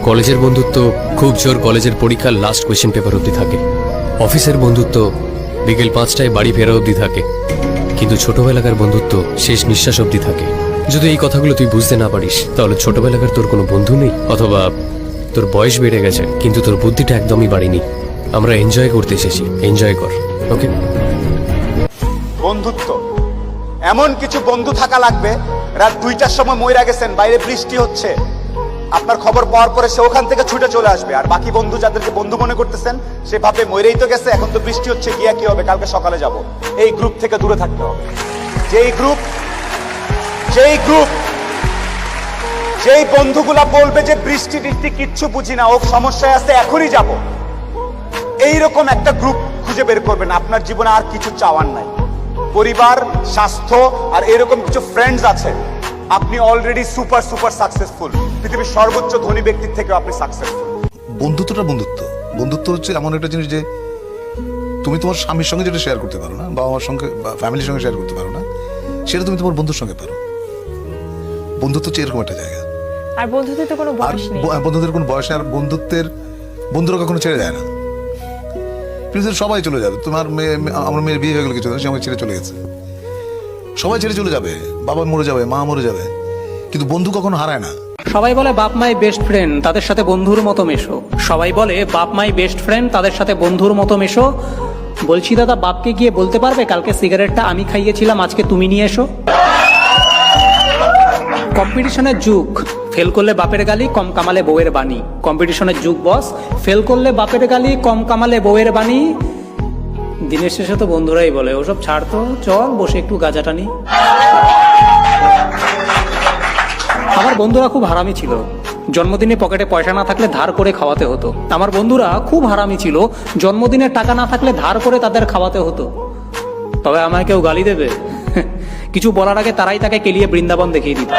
কলেজের বন্ধুত্ব খুব জোর কলেজের পরীক্ষার লাস্ট কোয়েশ্চেন পেপার অবধি থাকে। অফিসের বন্ধুত্ব বিকেল 5টায় বাড়ি ফেরা অবধি থাকে। কিন্তু ছোটবেলাকার বন্ধুত্ব শেষ নিঃশ্বাস অবধি থাকে। যদি এই কথাগুলো তুই বুঝতে না পারিস, তাহলে ছোটবেলাকার তোর কোনো বন্ধু নেই, অথবা তোর বয়স বেড়ে গেছে কিন্তু তোর বুদ্ধিটা একদমই বাড়েনি। আমরা এনজয় করতে এসেছি, এনজয় কর। ওকে? বন্ধুত্ব এমন কিছু বন্ধু থাকা লাগবে, রাত 2টার সময় মইরা গেছেন, বাইরে বৃষ্টি হচ্ছে, আপনার খবর পাওয়ার পরে সে ওখান থেকে ছুটে চলে আসবে। আর বাকি বন্ধু যাদেরকে বন্ধু মনে করতেছেন, সে ভাবে মইরেই তো গেছে, এখন তো বৃষ্টি হচ্ছে, গিয়া কি হবে, কালকে সকালে যাব। এই গ্রুপ থেকে দূরে থাকতে হবে। যেই বন্ধুগুলা বলবে যে বৃষ্টি টিষ্টি কিচ্ছু বুঝি না, ও সমস্যায় আছে, এখনই যাব, এইরকম একটা গ্রুপ খুঁজে বের করবেন। আপনার জীবনে আর কিছু চাওয়ার নাই, পরিবার, স্বাস্থ্য আর এরকম কিছু ফ্রেন্ডস আছে, আপনি অলরেডি সুপার সাকসেসফুল। পৃথিবীর সর্বোচ্চ ধনী ব্যক্তির থেকেও আপনি সাকসেসফুল। বন্ধুত্বটা বন্ধুত্ব হচ্ছে এমন একটা জিনিস যে তুমি তোমার স্বামীর সঙ্গে যেটা শেয়ার করতে পারো না, বাবা মার সঙ্গে বা ফ্যামিলির সঙ্গে শেয়ার করতে পারো না, সেটা তুমি তোমার বন্ধুর সঙ্গে পারো। বন্ধুত্ব হচ্ছে এরকম একটা জায়গা। আর বন্ধুত্বের তো কোনো বয়স নেই। বন্ধুদের কোনো বয়স নেই। আর বন্ধুরা কখনো ছেড়ে যায় না। পৃথিবীর সবাই চলে যাবে। আমার মেয়ের বিয়ে হয়ে গেল কিছু, সে আমাকে ছেড়ে চলে গেছে। সবাই ছেড়ে চলে যাবে, বাবা মরে যাবে, মা মরে যাবে, কিন্তু বন্ধু কখনো হারায় না। সবাই বলে বাপ মাই বেস্ট ফ্রেন্ড, তাদের সাথে বন্ধুর মতো মেশো। সবাই বলে বাপ মাই বেস্ট ফ্রেন্ড, তাদের সাথে বন্ধুর মতো মেশো। বলছি দাদা, বাপকে গিয়ে বলতে পারবে কালকে সিগারেটটা আমি খাইয়েছিলাম, আজকে তুমি নিয়ে এসো। কম্পিটিশনের যুগ, ফেল করলে বাপের গালি, কম কামালে বউয়ের বাণী। কম্পিটিশনের যুগ বস, ফেল করলে বাপের গালি, কম কামালে বউয়ের বাণী। দিনের শেষে তো বন্ধুরাই বলে ওসব ছাড় তো, চল বসে একটু গাঁজা টানি। আমার বন্ধুরা খুব হারামি ছিল। জন্মদিনে পকেটে পয়সা না থাকলে ধার করে খাওয়াতে হতো। আমার বন্ধুরা খুব হারামি ছিল। জন্মদিনে টাকা না থাকলে ধার করে তাদের খাওয়াতে হতো। তবে আমায় কেউ গালি দেবে, কিছু বলার আগে তারাই তাকে কেলিয়ে বৃন্দাবন দেখিয়ে দিত।